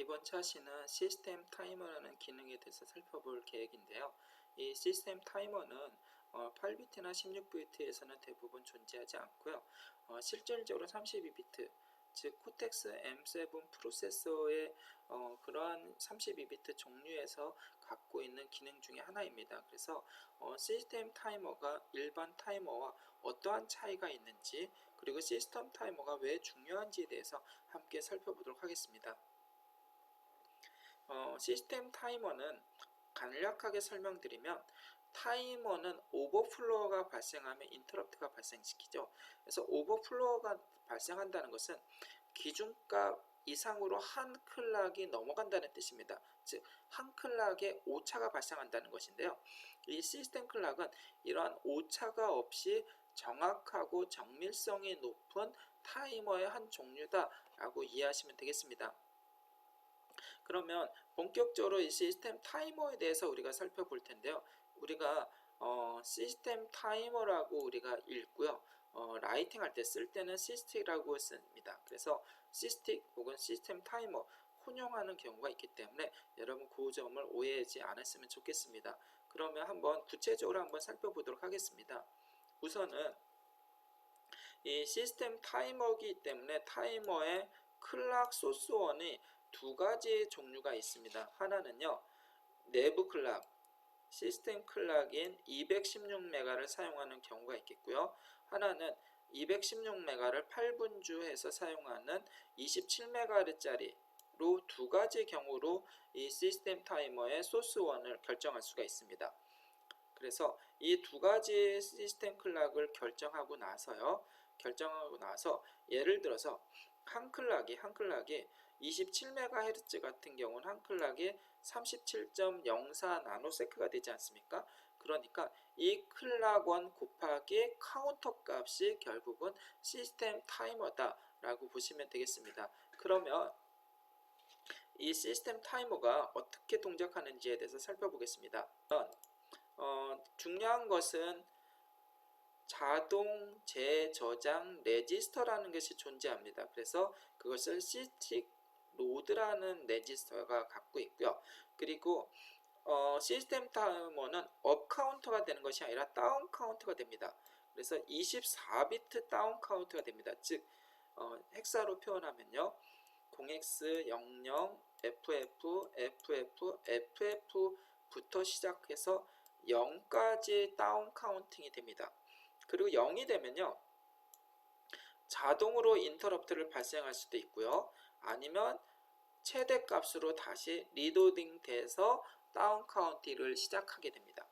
이번 차시는 시스템 타이머라는 기능에 대해서 살펴볼 계획인데요. 이 시스템 타이머는 8비트나 16비트에서는 대부분 존재하지 않고요. 실질적으로 32비트, 즉 코텍스 M7 프로세서의 그러한 32비트 종류에서 갖고 있는 기능 중에 하나입니다. 그래서 시스템 타이머가 일반 타이머와 어떠한 차이가 있는지, 그리고 시스템 타이머가 왜 중요한지에 대해서 함께 살펴보도록 하겠습니다. 시스템 타이머는 간략하게 설명드리면, 타이머는 오버플로어가 발생하면 인터럽트가 발생시키죠. 그래서 오버플로어가 발생한다는 것은 기준값 이상으로 한 클락이 넘어간다는 뜻입니다. 즉, 한 클락에 오차가 발생한다는 것인데요. 이 시스템 클락은 이러한 오차가 없이 정확하고 정밀성이 높은 타이머의 한 종류다라고 이해하시면 되겠습니다. 그러면 본격적으로 이 시스템 타이머에 대해서 우리가 살펴볼 텐데요. 우리가 시스템 타이머라고 우리가 읽고요. 라이팅 할 때 쓸 때는 시스틱이라고 씁니다. 그래서 시스틱 혹은 시스템 타이머 혼용하는 경우가 있기 때문에 여러분 그 점을 오해하지 않았으면 좋겠습니다. 그러면 한번 구체적으로 한번 살펴보도록 하겠습니다. 우선은 이 시스템 타이머이기 때문에 타이머의 클락 소스원이 두 가지 종류가 있습니다. 하나는요, 내부 클락, 시스템 클락인 216메가를 사용하는 경우가 있겠고요. 하나는 216메가를 8분주해서 사용하는 27MHz짜리로 두 가지 경우로 이 시스템 타이머의 소스원을 결정할 수가 있습니다. 그래서 이 두 가지 시스템 클락을 결정하고 나서 예를 들어서 한 클락이 27MHz 같은 경우는 한 클락이 37.04 나노세크가 되지 않습니까? 그러니까 이 클락 1 곱하기 카운터 값이 결국은 시스템 타이머다 라고 보시면 되겠습니다. 그러면 이 시스템 타이머가 어떻게 동작하는지에 대해서 살펴보겠습니다. 중요한 것은 자동 재저장 레지스터라는 것이 존재합니다. 그래서 그것을 시스틱 로드라는 레지스터가 갖고 있고요. 그리고 시스템 타이머는 업 카운터가 되는 것이 아니라 다운 카운터가 됩니다. 그래서 24비트 다운 카운터가 됩니다. 즉 헥사로 표현하면요, 0x, 00, ff, ff, ff부터 시작해서 0까지 다운 카운팅이 됩니다. 그리고 0이 되면요, 자동으로 인터럽트를 발생할 수도 있고요. 아니면 최대 값으로 다시 리로딩 돼서 다운 카운팅을 시작하게 됩니다.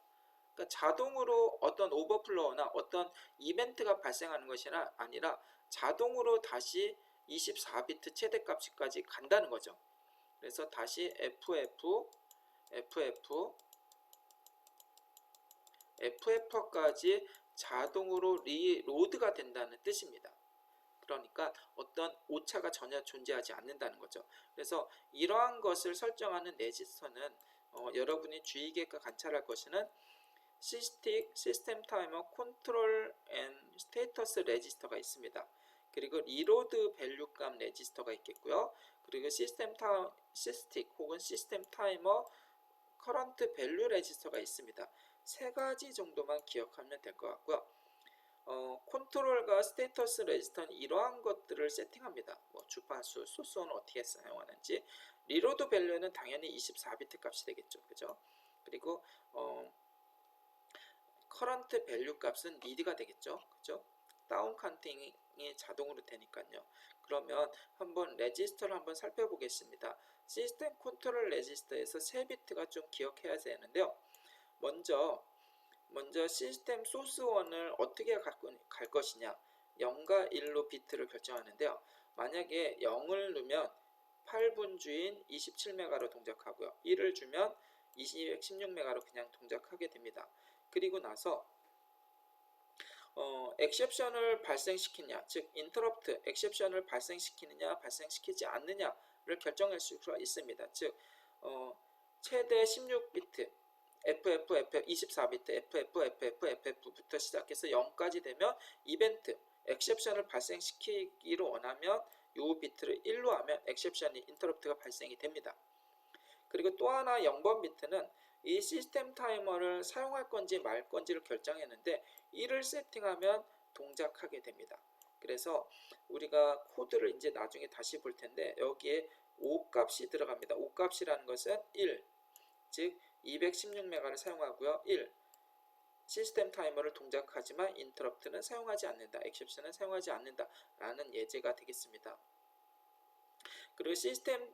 그러니까 자동으로 어떤 오버플로우나 어떤 이벤트가 발생하는 것이 아니라 자동으로 다시 24비트 최대 값까지 간다는 거죠. 그래서 다시 FF까지 자동으로 리로드가 된다는 뜻입니다. 그러니까 어떤 오차가 전혀 존재하지 않는다는 거죠. 그래서 이러한 것을 설정하는 레지스터는 여러분이 주의 깊게 관찰할 것은 시스틱 시스템 타이머 컨트롤 앤 스테이터스 레지스터가 있습니다. 그리고 리로드 밸류 값 레지스터가 있겠고요. 그리고 시스틱 혹은 시스템 타이머 커런트 밸류 레지스터가 있습니다. 세 가지 정도만 기억하면 될 것 같고요. 컨트롤과 스테이터스 레지스터는 이러한 것들을 세팅합니다. 주파수, 소스는 어떻게 사용하는지, 리로드 밸류는 당연히 24비트 값이 되겠죠. 그죠? 그리고 커런트 밸류 값은 리드가 되겠죠. 그죠? 다운 카운팅이 자동으로 되니까요. 그러면 한번 레지스터를 한번 살펴보겠습니다. 시스템 컨트롤 레지스터에서 3비트가 좀 기억해야 되는데요. 먼저 시스템 소스원을 어떻게 갈 것이냐, 0과 1로 비트를 결정하는데요. 만약에 0을 넣으면 8분주인 27메가로 동작하고요. 1을 주면 216메가로 그냥 동작하게 됩니다. 그리고 나서 엑셉션을 발생시키냐, 즉 인터럽트 엑셉션을 발생시키느냐 발생시키지 않느냐를 결정할 수가 있습니다. 즉 최대 16비트 FF, 24비트 FF부터 시작해서 0까지 되면 이벤트 엑셉션을 발생시키기로 원하면 요 비트를 1로 하면 exception이 interrupt가 발생이 됩니다. 그리고 또 하나 0번 비트는 이 시스템 타이머를 사용할 건지 말 건지를 결정했는데 1을 세팅하면 동작하게 됩니다. 그래서 우리가 코드를 이제 나중에 다시 볼 텐데 여기에 5 값이 들어갑니다. 5 값이라는 것은 1, 즉 216메가를 사용하고요. 1. 시스템 타이머를 동작하지만 인터럽트는 사용하지 않는다. exception은 사용하지 않는다. 라는 예제가 되겠습니다. 그리고 시스템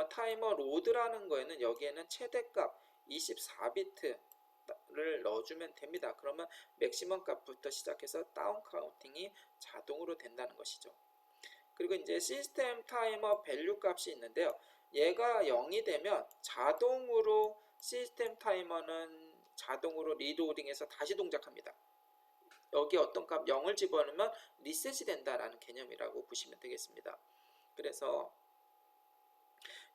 타이머 로드라는 거에는 여기에는 최대값 24비트를 넣어주면 됩니다. 그러면 맥시멈 값부터 시작해서 다운 카운팅이 자동으로 된다는 것이죠. 그리고 이제 시스템 타이머 밸류 값이 있는데요. 얘가 0이 되면 자동으로 시스템 타이머는 자동으로 리로딩해서 다시 동작합니다. 여기 어떤 값 0을 집어넣으면 리셋이 된다라는 개념이라고 보시면 되겠습니다. 그래서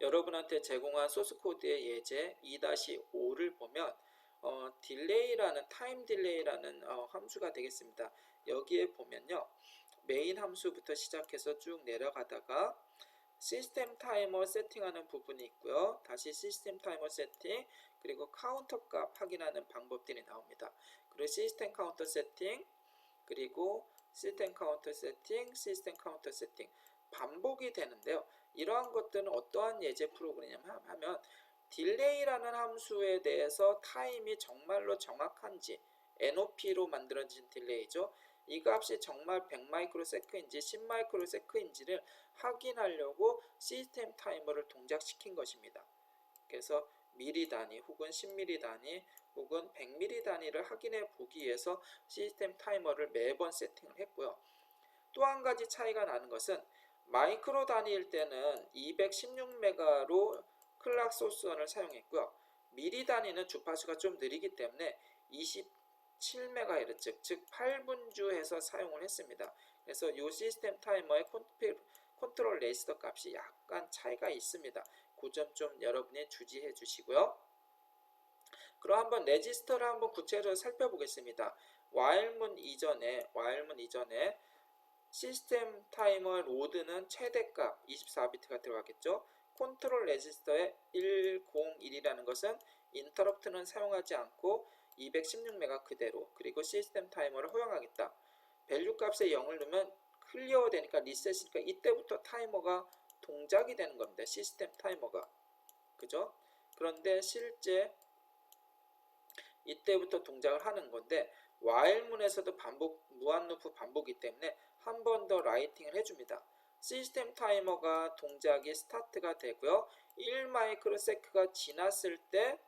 여러분한테 제공한 소스 코드의 예제 2-5를 보면 딜레이라는 타임 딜레이라는 함수가 되겠습니다. 여기에 보면요. 메인 함수부터 시작해서 쭉 내려가다가 시스템 타이머 세팅하는 부분이 있고요. 다시 시스템 타이머 세팅, 그리고 카운터 값 확인하는 방법들이 나옵니다. 그리고 시스템 카운터 세팅, 그리고 시스템 카운터 세팅, 시스템 카운터 세팅 반복이 되는데요. 이러한 것들은 어떠한 예제 프로그램이냐면 하면 딜레이라는 함수에 대해서 타임이 정말로 정확한지 NOP로 만들어진 딜레이죠. 이 값이 정말 100마이크로세크인지 10마이크로세크인지를 확인하려고 시스템 타이머를 동작시킨 것입니다. 그래서 미리 단위 혹은 10mm 단위 혹은 100mm 단위를 확인해 보기 위해서 시스템 타이머를 매번 세팅을 했고요. 또 한 가지 차이가 나는 것은 마이크로 단위일 때는 216메가로 클락 소스원을 사용했고요. 미리 단위는 주파수가 좀 느리기 때문에 27MHz 즉 8분주에서 사용을 했습니다. 그래서 이 시스템 타이머의 컨트롤 레지스터 값이 약간 차이가 있습니다. 그 점 좀 여러분이 주지해 주시고요. 그럼 한번 레지스터를 한번 구체적으로 살펴보겠습니다. while문 이전에 시스템 타이머 로드는 최대값 24비트가 들어가겠죠. 컨트롤 레지스터의 101이라는 것은 인터럽트는 사용하지 않고 216메가 그대로, 그리고 시스템 타이머를 허용하겠다. 밸류 값에 0을 넣으면 클리어 되니까 리셋이니까 이때부터 타이머가 동작이 되는 겁니다. 시스템 타이머가. 그죠? 그런데 실제 이때부터 동작을 하는 건데 while문에서도 무한 루프 반복이기 때문에 한 번 더 라이팅을 해줍니다. 시스템 타이머가 동작이 스타트가 되고요. 1마이크로세크가 지났을 때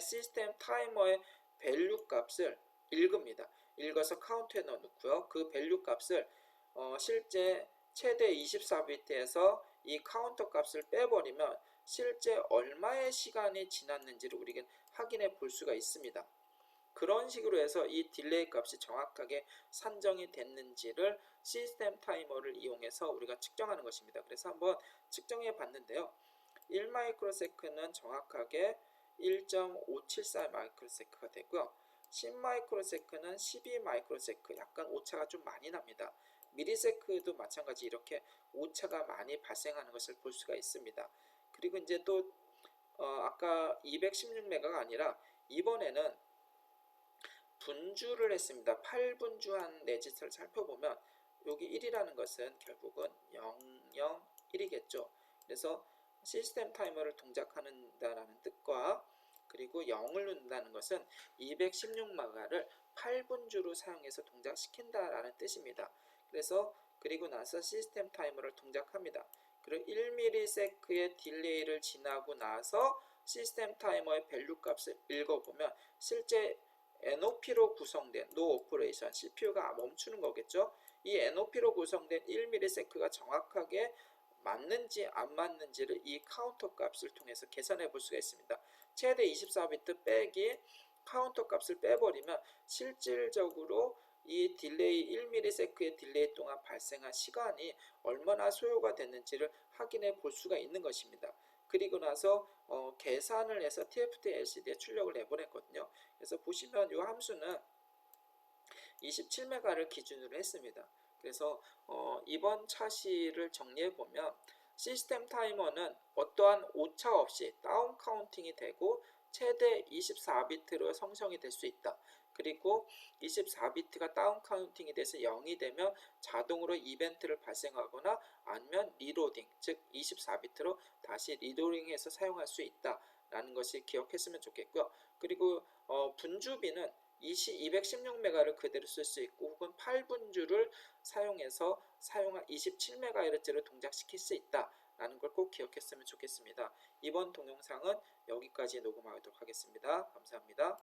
시스템 타이머의 밸류 값을 읽습니다. 읽어서 카운트에 넣고요. 그 밸류 값을 실제 최대 24비트에서 이 카운터 값을 빼버리면 실제 얼마의 시간이 지났는지를 우리가 확인해 볼 수가 있습니다. 그런 식으로 해서 이 딜레이 값이 정확하게 산정이 됐는지를 시스템 타이머를 이용해서 우리가 측정하는 것입니다. 그래서 한번 측정해 봤는데요. 1마이크로세크는 정확하게 1.574 마이크로세크가 되고요. 10마이크로세크는 12마이크로세크, 약간 오차가 좀 많이 납니다. 미리세크도 마찬가지 이렇게 오차가 많이 발생하는 것을 볼 수가 있습니다. 그리고 이제 또 아까 216메가가 아니라 이번에는 분주를 했습니다. 8분주한 레지스터를 살펴보면 여기 1이라는 것은 결국은 001이겠죠. 그래서 시스템 타이머를 동작하는다라는 뜻과 그리고 0을 넣는다는 것은 216메가를 8분주로 사용해서 동작시킨다라는 뜻입니다. 그래서 그리고 나서 시스템 타이머를 동작합니다. 그리고 1ms의 딜레이를 지나고 나서 시스템 타이머의 밸류 값을 읽어보면 실제 NOP로 구성된 No Operation, CPU가 멈추는 거겠죠. 이 NOP로 구성된 1ms가 정확하게 맞는지 안 맞는지를 이 카운터 값을 통해서 계산해 볼 수가 있습니다. 최대 24비트 빼기 카운터 값을 빼버리면 실질적으로 이 딜레이 1ms의 딜레이 동안 발생한 시간이 얼마나 소요가 됐는지를 확인해 볼 수가 있는 것입니다. 그리고 나서 계산을 해서 TFT LCD에 출력을 내보냈거든요. 그래서 보시면 이 함수는 27메가를 기준으로 했습니다. 그래서 이번 차시를 정리해 보면 시스템 타이머는 어떠한 오차 없이 다운 카운팅이 되고 최대 24비트로 생성이 될 수 있다. 그리고 24비트가 다운 카운팅이 돼서 0이 되면 자동으로 이벤트를 발생하거나 아니면 리로딩, 즉 24비트로 다시 리로딩해서 사용할 수 있다 라는 것을 기억했으면 좋겠고요. 그리고 분주비는 216메가를 그대로 쓸 수 있고 혹은 8분주를 사용해서 27MHz를 동작시킬 수 있다 라는 걸 꼭 기억했으면 좋겠습니다. 이번 동영상은 여기까지 녹음하도록 하겠습니다. 감사합니다.